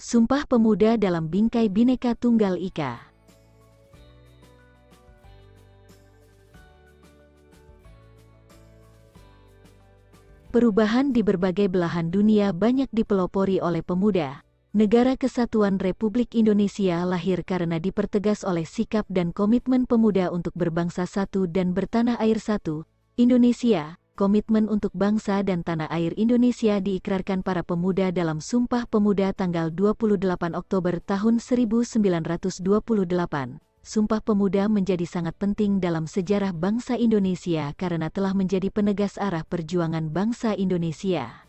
Sumpah Pemuda dalam Bingkai Bhinneka Tunggal Ika. Perubahan di berbagai belahan dunia banyak dipelopori oleh pemuda. Negara Kesatuan Republik Indonesia lahir karena dipertegas oleh sikap dan komitmen pemuda untuk berbangsa satu dan bertanah air satu. Indonesia, komitmen untuk bangsa dan tanah air Indonesia diikrarkan para pemuda dalam Sumpah Pemuda tanggal 28 Oktober tahun 1928. Sumpah Pemuda menjadi sangat penting dalam sejarah bangsa Indonesia karena telah menjadi penegas arah perjuangan bangsa Indonesia.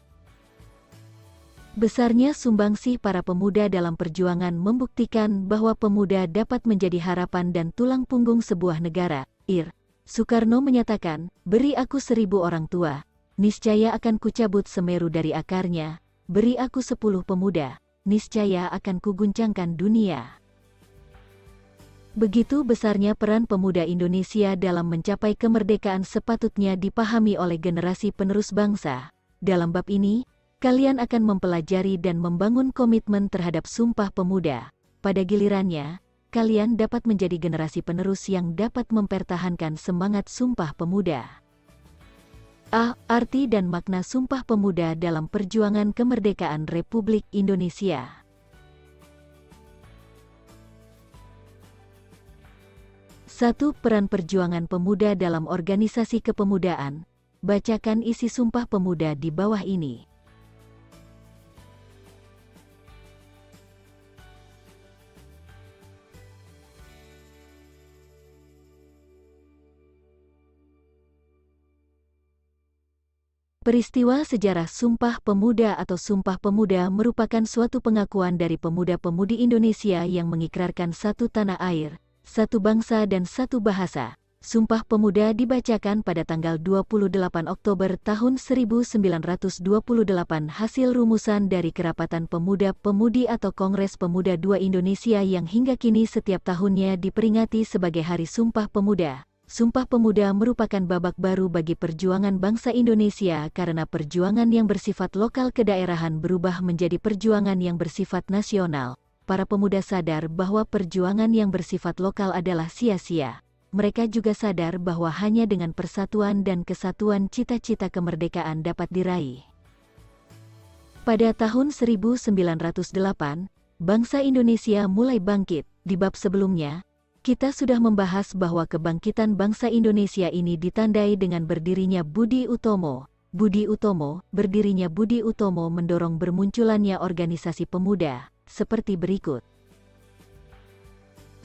Besarnya sumbangsih para pemuda dalam perjuangan membuktikan bahwa pemuda dapat menjadi harapan dan tulang punggung sebuah negara. Soekarno menyatakan, "Beri aku 1000 orang tua, niscaya akan kucabut Semeru dari akarnya. Beri aku 10 pemuda, niscaya akan kuguncangkan dunia." Begitu besarnya peran pemuda Indonesia dalam mencapai kemerdekaan sepatutnya dipahami oleh generasi penerus bangsa. Dalam bab ini, kalian akan mempelajari dan membangun komitmen terhadap Sumpah Pemuda. Pada gilirannya, kalian dapat menjadi generasi penerus yang dapat mempertahankan semangat Sumpah Pemuda. Arti dan makna Sumpah Pemuda dalam perjuangan kemerdekaan Republik Indonesia. 1. Peran perjuangan pemuda dalam organisasi kepemudaan. Bacakan isi Sumpah Pemuda di bawah ini. Peristiwa sejarah Sumpah Pemuda atau Sumpah Pemuda merupakan suatu pengakuan dari pemuda-pemudi Indonesia yang mengikrarkan satu tanah air, satu bangsa dan satu bahasa. Sumpah Pemuda dibacakan pada tanggal 28 Oktober tahun 1928 hasil rumusan dari Kerapatan Pemuda-Pemudi atau Kongres Pemuda II Indonesia yang hingga kini setiap tahunnya diperingati sebagai Hari Sumpah Pemuda. Sumpah Pemuda merupakan babak baru bagi perjuangan bangsa Indonesia karena perjuangan yang bersifat lokal kedaerahan berubah menjadi perjuangan yang bersifat nasional. Para pemuda sadar bahwa perjuangan yang bersifat lokal adalah sia-sia. Mereka juga sadar bahwa hanya dengan persatuan dan kesatuan cita-cita kemerdekaan dapat diraih. Pada tahun 1908, bangsa Indonesia mulai bangkit. Di bab sebelumnya, kita sudah membahas bahwa kebangkitan bangsa Indonesia ini ditandai dengan berdirinya Budi Utomo. Berdirinya Budi Utomo mendorong bermunculannya organisasi pemuda, seperti berikut.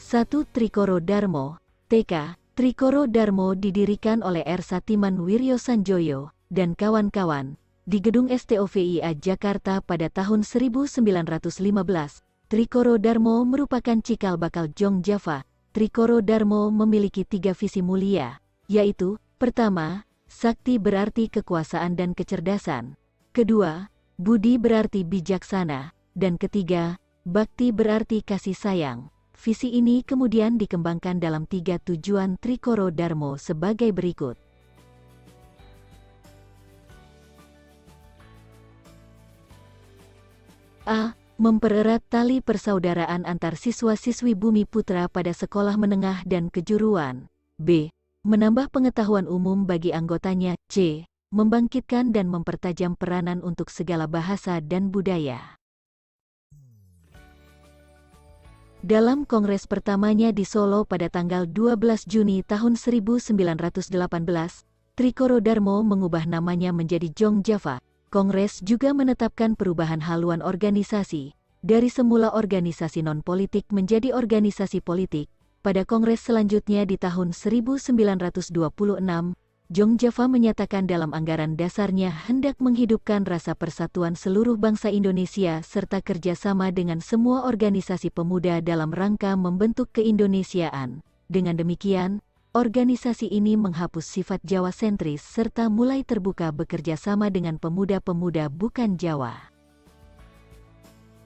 1. Trikoro Darmo, TK. Trikoro Darmo didirikan oleh R. Satiman Wiryo Sanjoyo dan kawan-kawan di gedung STOVIA Jakarta pada tahun 1915. Trikoro Darmo merupakan cikal bakal Jong Java. Trikoro Darmo memiliki 3 visi mulia, yaitu, pertama, sakti berarti kekuasaan dan kecerdasan. Kedua, budi berarti bijaksana. Dan ketiga, bakti berarti kasih sayang. Visi ini kemudian dikembangkan dalam 3 tujuan Trikoro Darmo sebagai berikut. A. Mempererat tali persaudaraan antar siswa-siswi Bumi Putra pada sekolah menengah dan kejuruan. B. Menambah pengetahuan umum bagi anggotanya. C. Membangkitkan dan mempertajam peranan untuk segala bahasa dan budaya. Dalam kongres pertamanya di Solo pada tanggal 12 Juni tahun 1918, Trikoro Darmo mengubah namanya menjadi Jong Java. Kongres juga menetapkan perubahan haluan organisasi, dari semula organisasi non-politik menjadi organisasi politik. Pada kongres selanjutnya di tahun 1926, Jong Java menyatakan dalam anggaran dasarnya hendak menghidupkan rasa persatuan seluruh bangsa Indonesia serta kerjasama dengan semua organisasi pemuda dalam rangka membentuk keindonesiaan. Dengan demikian, organisasi ini menghapus sifat Jawa sentris serta mulai terbuka bekerja sama dengan pemuda-pemuda bukan Jawa.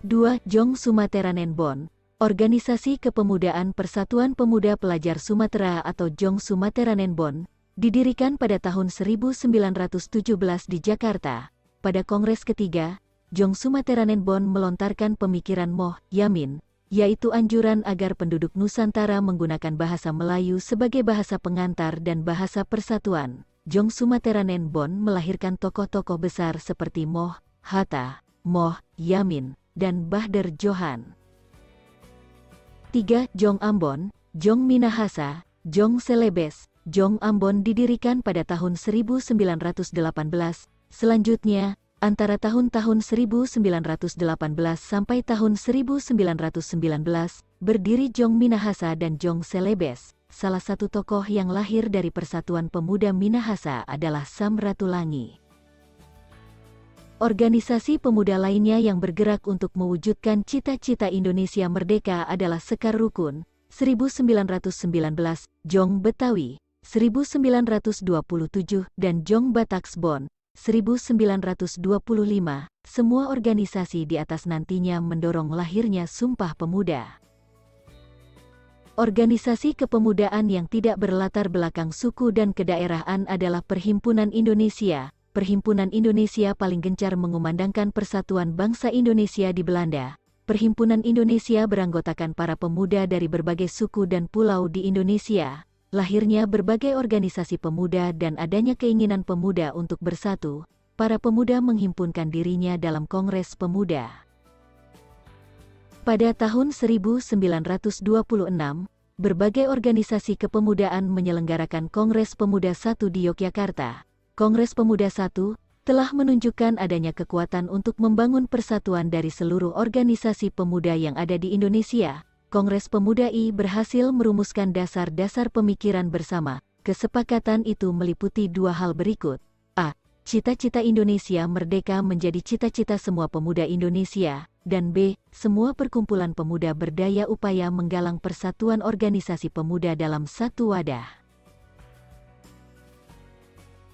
2. Jong Sumateranenbon, Organisasi Kepemudaan Persatuan Pemuda Pelajar Sumatera atau Jong Sumateranenbon, didirikan pada tahun 1917 di Jakarta. Pada kongres ketiga, Jong Sumateranenbon melontarkan pemikiran Moh Yamin, yaitu anjuran agar penduduk Nusantara menggunakan bahasa Melayu sebagai bahasa pengantar dan bahasa persatuan. Jong Sumateranenbon melahirkan tokoh-tokoh besar seperti Moh Hatta, Moh Yamin, dan Bahder Johan. 3. Jong Ambon, Jong Minahasa, Jong Celebes. Jong Ambon didirikan pada tahun 1918. Selanjutnya, antara tahun-tahun 1918 sampai tahun 1919, berdiri Jong Minahasa dan Jong Celebes. Salah satu tokoh yang lahir dari Persatuan Pemuda Minahasa adalah Sam Ratulangi. Organisasi pemuda lainnya yang bergerak untuk mewujudkan cita-cita Indonesia merdeka adalah Sekar Rukun, 1919, Jong Betawi, 1927, dan Jong Bataksbon, 1925. Semua organisasi di atas nantinya mendorong lahirnya Sumpah Pemuda. Organisasi kepemudaan yang tidak berlatar belakang suku dan kedaerahan adalah Perhimpunan Indonesia. Perhimpunan Indonesia paling gencar mengumandangkan persatuan bangsa Indonesia di Belanda. Perhimpunan Indonesia beranggotakan para pemuda dari berbagai suku dan pulau di Indonesia. Lahirnya berbagai organisasi pemuda dan adanya keinginan pemuda untuk bersatu, para pemuda menghimpunkan dirinya dalam Kongres Pemuda. Pada tahun 1926, berbagai organisasi kepemudaan menyelenggarakan Kongres Pemuda I di Yogyakarta. Kongres Pemuda I telah menunjukkan adanya kekuatan untuk membangun persatuan dari seluruh organisasi pemuda yang ada di Indonesia. Kongres Pemuda I berhasil merumuskan dasar-dasar pemikiran bersama. Kesepakatan itu meliputi dua hal berikut. A. Cita-cita Indonesia merdeka menjadi cita-cita semua pemuda Indonesia. Dan B. Semua perkumpulan pemuda berdaya upaya menggalang persatuan organisasi pemuda dalam satu wadah.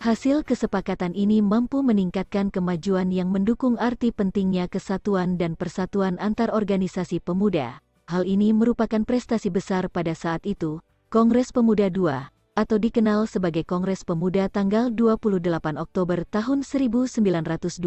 Hasil kesepakatan ini mampu meningkatkan kemajuan yang mendukung arti pentingnya kesatuan dan persatuan antar organisasi pemuda. Hal ini merupakan prestasi besar pada saat itu. Kongres Pemuda II, atau dikenal sebagai Kongres Pemuda tanggal 28 Oktober tahun 1928,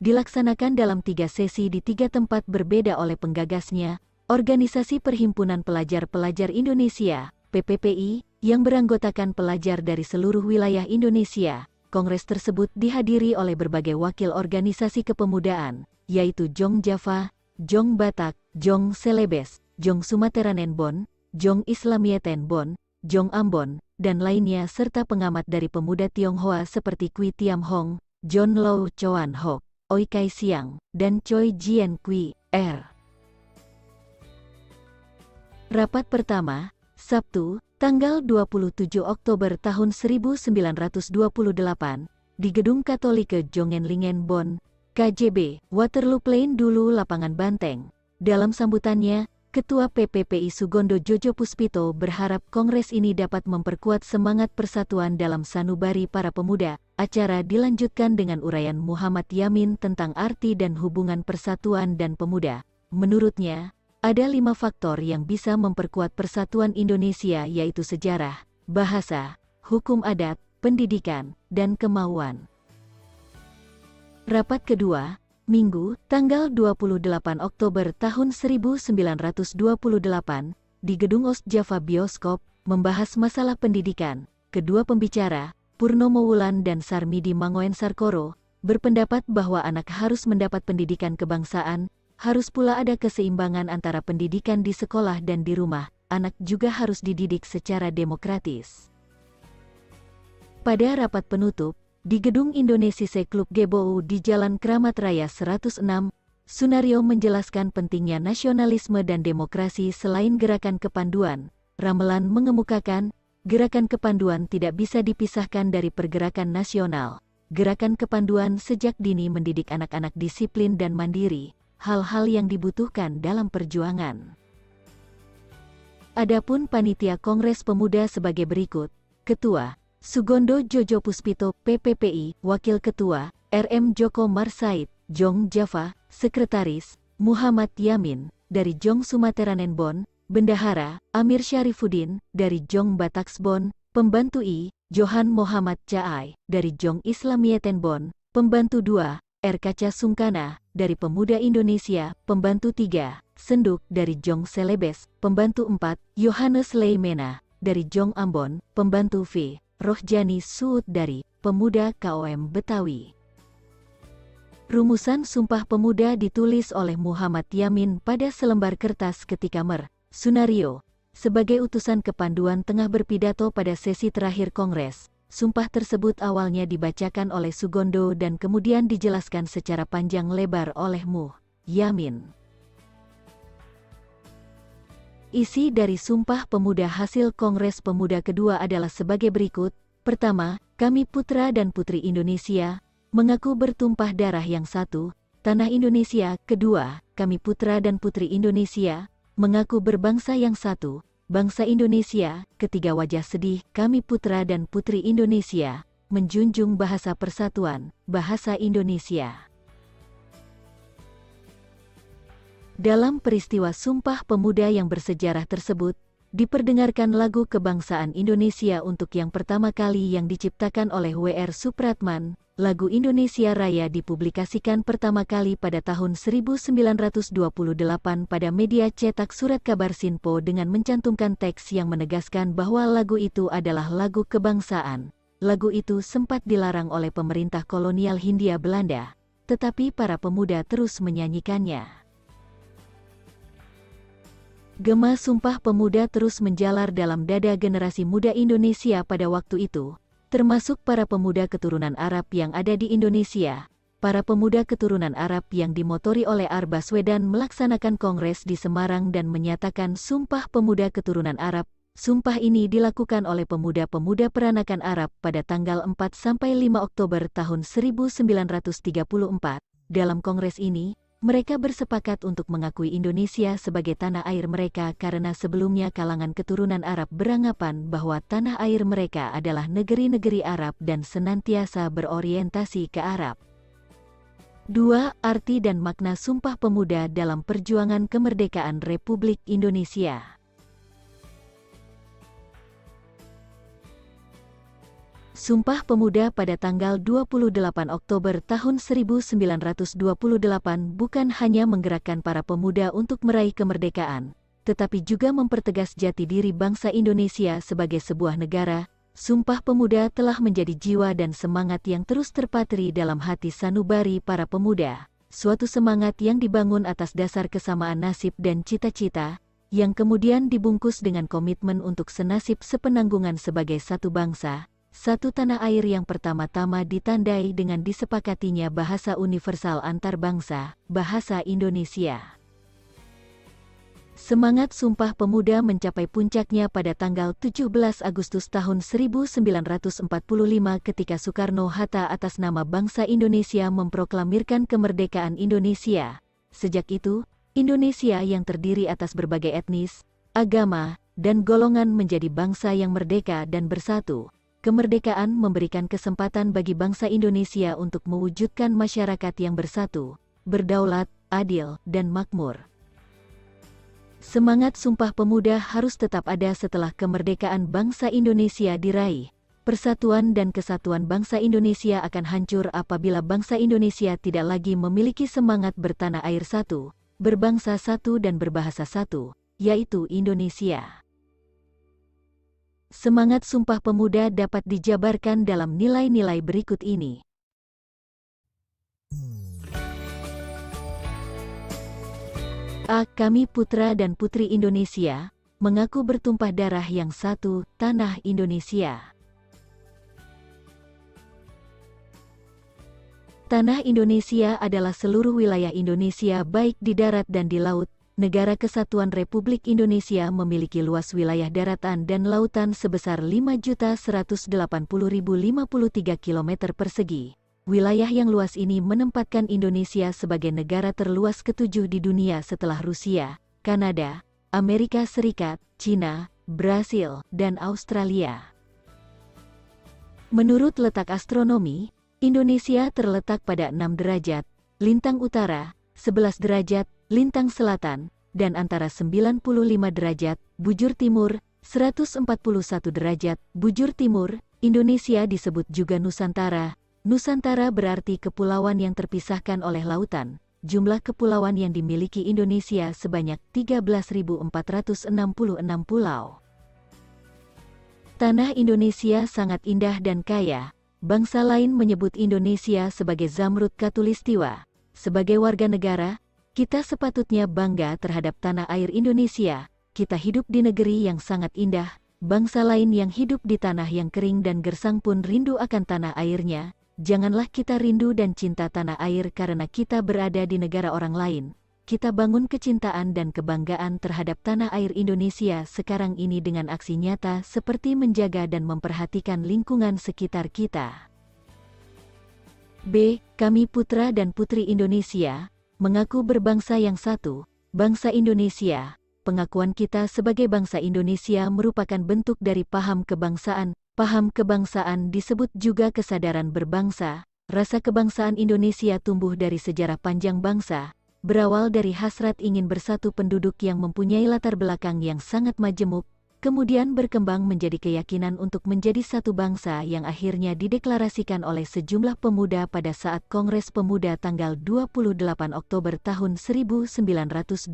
dilaksanakan dalam 3 sesi di 3 tempat berbeda oleh penggagasnya, Organisasi Perhimpunan Pelajar-Pelajar Indonesia, PPPI, yang beranggotakan pelajar dari seluruh wilayah Indonesia. Kongres tersebut dihadiri oleh berbagai wakil organisasi kepemudaan, yaitu Jong Java, Jong Batak, Jong Celebes, Jong Sumateranenbon, Jong Islamiatenbon, Jong Ambon, dan lainnya serta pengamat dari pemuda Tionghoa seperti Kui Tiam Hong, John Lau Choan Hock, Oi Kai Siang, dan Choi Jien Kui, R. Rapat pertama, Sabtu, tanggal 27 Oktober tahun 1928, di Gedung Katolike Jongenlingenbon, KJB, Waterloo Plain dulu Lapangan Banteng. Dalam sambutannya, Ketua PPPI Sugondo Jojo Puspito berharap kongres ini dapat memperkuat semangat persatuan dalam sanubari para pemuda. Acara dilanjutkan dengan uraian Muhammad Yamin tentang arti dan hubungan persatuan dan pemuda. Menurutnya, ada 5 faktor yang bisa memperkuat persatuan Indonesia, yaitu sejarah, bahasa, hukum adat, pendidikan, dan kemauan. Rapat kedua, Minggu, tanggal 28 Oktober tahun 1928, di Gedung Ost Java Bioskop, membahas masalah pendidikan. Kedua pembicara, Purnomo Wulan dan Sarmidi Mangoen Sarkoro, berpendapat bahwa anak harus mendapat pendidikan kebangsaan. Harus pula ada keseimbangan antara pendidikan di sekolah dan di rumah. Anak juga harus dididik secara demokratis. Pada rapat penutup, di Gedung Indonesia Klub GBOU di Jalan Kramat Raya 106, Sunario menjelaskan pentingnya nasionalisme dan demokrasi selain gerakan kepanduan. Ramelan mengemukakan, gerakan kepanduan tidak bisa dipisahkan dari pergerakan nasional. Gerakan kepanduan sejak dini mendidik anak-anak disiplin dan mandiri. Hal-hal yang dibutuhkan dalam perjuangan. Adapun panitia Kongres Pemuda sebagai berikut. Ketua, Sugondo Jojo Puspito, PPPI, Wakil Ketua, RM Joko Marsaid, Jong Java, Sekretaris, Muhammad Yamin, dari Jong Sumateranenbon, Bendahara, Amir Syarifuddin, dari Jong Bataksbon, Pembantu I, Johan Muhammad Caai, dari Jong Islamiatenbon, Pembantu II, W.R. Kaca Sungkana, dari Pemuda Indonesia, Pembantu 3, Senduk, dari Jong Selebes, Pembantu 4, Yohanes Leimena, dari Jong Ambon, Pembantu V, Rohjani Suud, dari Pemuda KOM Betawi. Rumusan Sumpah Pemuda ditulis oleh Muhammad Yamin pada selembar kertas ketika Sunario, sebagai utusan kepanduan tengah berpidato pada sesi terakhir Kongres. Sumpah tersebut awalnya dibacakan oleh Sugondo dan kemudian dijelaskan secara panjang lebar oleh Yamin. Isi dari Sumpah Pemuda hasil Kongres Pemuda kedua adalah sebagai berikut. Pertama, kami putra dan putri Indonesia, mengaku bertumpah darah yang satu, tanah Indonesia. Kedua, kami putra dan putri Indonesia, mengaku berbangsa yang satu, bangsa Indonesia. Ketiga, wajah sedih, kami putra dan putri Indonesia, menjunjung bahasa persatuan, bahasa Indonesia. Dalam peristiwa Sumpah Pemuda yang bersejarah tersebut, diperdengarkan lagu kebangsaan Indonesia untuk yang pertama kali yang diciptakan oleh W.R. Supratman. Lagu Indonesia Raya dipublikasikan pertama kali pada tahun 1928 pada media cetak Surat Kabar Sinpo dengan mencantumkan teks yang menegaskan bahwa lagu itu adalah lagu kebangsaan. Lagu itu sempat dilarang oleh pemerintah kolonial Hindia Belanda, tetapi para pemuda terus menyanyikannya. Gema Sumpah Pemuda terus menjalar dalam dada generasi muda Indonesia pada waktu itu, termasuk para pemuda keturunan Arab yang ada di Indonesia. Para pemuda keturunan Arab yang dimotori oleh R. Baswedan melaksanakan kongres di Semarang dan menyatakan Sumpah Pemuda keturunan Arab. Sumpah ini dilakukan oleh pemuda-pemuda peranakan Arab pada tanggal 4–5 Oktober tahun 1934. Dalam kongres ini, mereka bersepakat untuk mengakui Indonesia sebagai tanah air mereka karena sebelumnya kalangan keturunan Arab beranggapan bahwa tanah air mereka adalah negeri-negeri Arab dan senantiasa berorientasi ke Arab. 2. Arti dan makna Sumpah Pemuda dalam perjuangan kemerdekaan Republik Indonesia. Sumpah Pemuda pada tanggal 28 Oktober tahun 1928 bukan hanya menggerakkan para pemuda untuk meraih kemerdekaan, tetapi juga mempertegas jati diri bangsa Indonesia sebagai sebuah negara. Sumpah Pemuda telah menjadi jiwa dan semangat yang terus terpatri dalam hati sanubari para pemuda, suatu semangat yang dibangun atas dasar kesamaan nasib dan cita-cita, yang kemudian dibungkus dengan komitmen untuk senasib sepenanggungan sebagai satu bangsa, satu tanah air yang pertama-tama ditandai dengan disepakatinya bahasa universal antar bangsa, bahasa Indonesia. Semangat Sumpah Pemuda mencapai puncaknya pada tanggal 17 Agustus tahun 1945 ketika Soekarno-Hatta atas nama bangsa Indonesia memproklamirkan kemerdekaan Indonesia. Sejak itu, Indonesia yang terdiri atas berbagai etnis, agama, dan golongan menjadi bangsa yang merdeka dan bersatu. Kemerdekaan memberikan kesempatan bagi bangsa Indonesia untuk mewujudkan masyarakat yang bersatu, berdaulat, adil, dan makmur. Semangat Sumpah Pemuda harus tetap ada setelah kemerdekaan bangsa Indonesia diraih. Persatuan dan kesatuan bangsa Indonesia akan hancur apabila bangsa Indonesia tidak lagi memiliki semangat bertanah air satu, berbangsa satu dan berbahasa satu, yaitu Indonesia. Semangat Sumpah Pemuda dapat dijabarkan dalam nilai-nilai berikut ini. A. Kami putra dan putri Indonesia, mengaku bertumpah darah yang satu, tanah Indonesia. Tanah Indonesia adalah seluruh wilayah Indonesia baik di darat dan di laut. Negara Kesatuan Republik Indonesia memiliki luas wilayah daratan dan lautan sebesar 5.180.053 km persegi. Wilayah yang luas ini menempatkan Indonesia sebagai negara terluas ketujuh di dunia setelah Rusia, Kanada, Amerika Serikat, China, Brasil, dan Australia. Menurut letak astronomi, Indonesia terletak pada 6 derajat, lintang utara, 11 derajat, lintang selatan, dan antara 95 derajat, bujur timur, 141 derajat, bujur timur. Indonesia disebut juga Nusantara. Nusantara berarti kepulauan yang terpisahkan oleh lautan. Jumlah kepulauan yang dimiliki Indonesia sebanyak 13.466 pulau. Tanah Indonesia sangat indah dan kaya. Bangsa lain menyebut Indonesia sebagai Zamrud Khatulistiwa. Sebagai warga negara, kita sepatutnya bangga terhadap tanah air Indonesia. Kita hidup di negeri yang sangat indah. Bangsa lain yang hidup di tanah yang kering dan gersang pun rindu akan tanah airnya. Janganlah kita rindu dan cinta tanah air karena kita berada di negara orang lain. Kita bangun kecintaan dan kebanggaan terhadap tanah air Indonesia sekarang ini dengan aksi nyata seperti menjaga dan memperhatikan lingkungan sekitar kita. B. Kami putra dan putri Indonesia, mengaku berbangsa yang satu, bangsa Indonesia. Pengakuan kita sebagai bangsa Indonesia merupakan bentuk dari paham kebangsaan. Paham kebangsaan disebut juga kesadaran berbangsa. Rasa kebangsaan Indonesia tumbuh dari sejarah panjang bangsa, berawal dari hasrat ingin bersatu penduduk yang mempunyai latar belakang yang sangat majemuk, kemudian berkembang menjadi keyakinan untuk menjadi satu bangsa yang akhirnya dideklarasikan oleh sejumlah pemuda pada saat Kongres Pemuda tanggal 28 Oktober tahun 1928.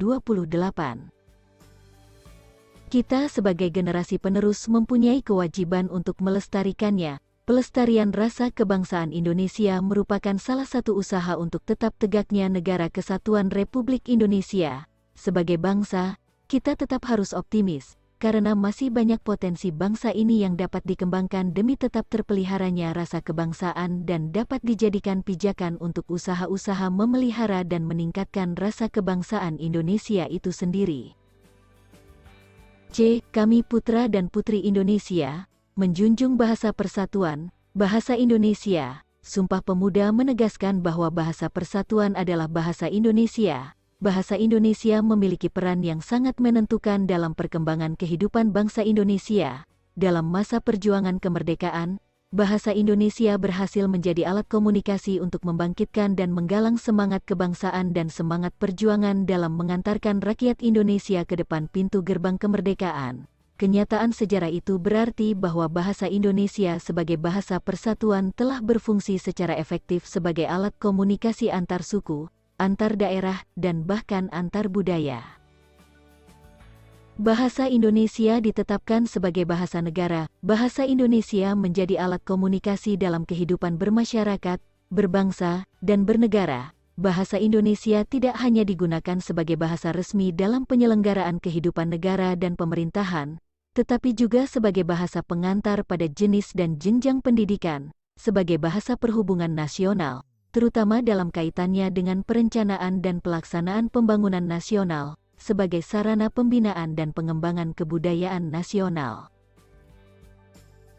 Kita sebagai generasi penerus mempunyai kewajiban untuk melestarikannya. Pelestarian rasa kebangsaan Indonesia merupakan salah satu usaha untuk tetap tegaknya Negara Kesatuan Republik Indonesia. Sebagai bangsa, kita tetap harus optimis, karena masih banyak potensi bangsa ini yang dapat dikembangkan demi tetap terpeliharanya rasa kebangsaan dan dapat dijadikan pijakan untuk usaha-usaha memelihara dan meningkatkan rasa kebangsaan Indonesia itu sendiri. C. Kami putra dan putri Indonesia, menjunjung bahasa persatuan, bahasa Indonesia. Sumpah Pemuda menegaskan bahwa bahasa persatuan adalah bahasa Indonesia. Bahasa Indonesia memiliki peran yang sangat menentukan dalam perkembangan kehidupan bangsa Indonesia. Dalam masa perjuangan kemerdekaan, bahasa Indonesia berhasil menjadi alat komunikasi untuk membangkitkan dan menggalang semangat kebangsaan dan semangat perjuangan dalam mengantarkan rakyat Indonesia ke depan pintu gerbang kemerdekaan. Kenyataan sejarah itu berarti bahwa bahasa Indonesia sebagai bahasa persatuan telah berfungsi secara efektif sebagai alat komunikasi antar suku, antar daerah, dan bahkan antar budaya. Bahasa Indonesia ditetapkan sebagai bahasa negara. Bahasa Indonesia menjadi alat komunikasi dalam kehidupan bermasyarakat, berbangsa, dan bernegara. Bahasa Indonesia tidak hanya digunakan sebagai bahasa resmi dalam penyelenggaraan kehidupan negara dan pemerintahan, tetapi juga sebagai bahasa pengantar pada jenis dan jenjang pendidikan, sebagai bahasa perhubungan nasional, terutama dalam kaitannya dengan perencanaan dan pelaksanaan pembangunan nasional, sebagai sarana pembinaan dan pengembangan kebudayaan nasional.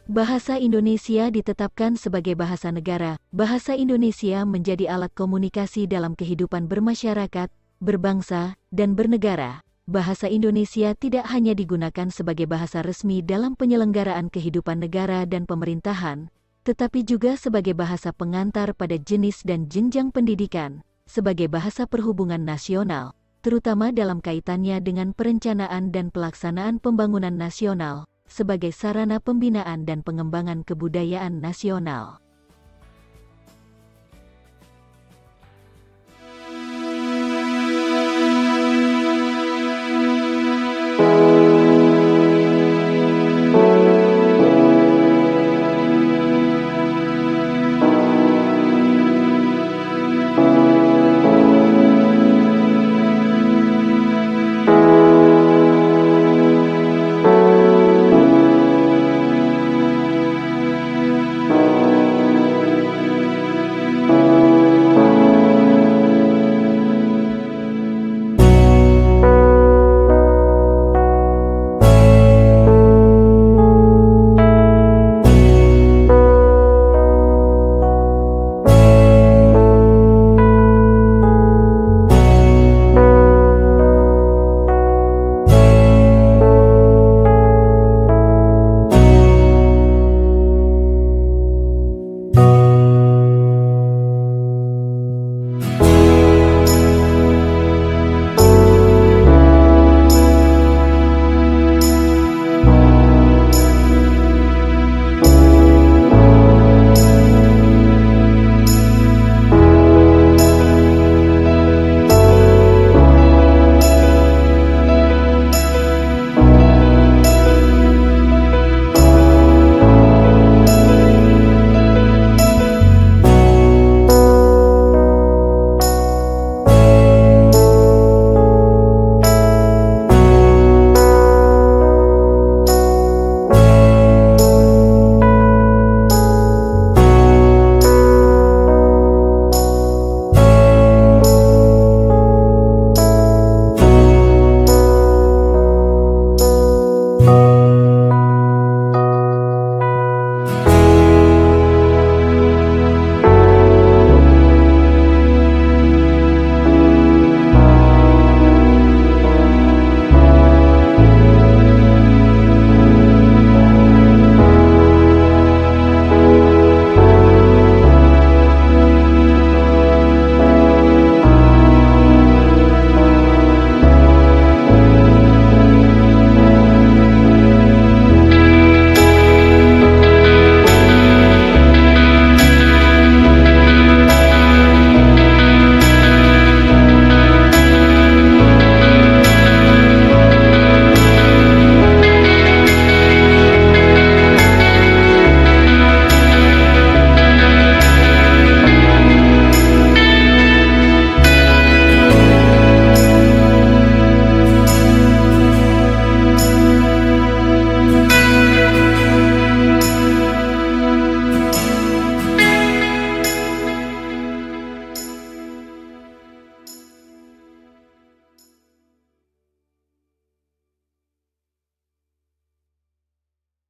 Bahasa Indonesia ditetapkan sebagai bahasa negara. Bahasa Indonesia menjadi alat komunikasi dalam kehidupan bermasyarakat, berbangsa, dan bernegara. Bahasa Indonesia tidak hanya digunakan sebagai bahasa resmi dalam penyelenggaraan kehidupan negara dan pemerintahan, tetapi juga sebagai bahasa pengantar pada jenis dan jenjang pendidikan, sebagai bahasa perhubungan nasional, terutama dalam kaitannya dengan perencanaan dan pelaksanaan pembangunan nasional, sebagai sarana pembinaan dan pengembangan kebudayaan nasional.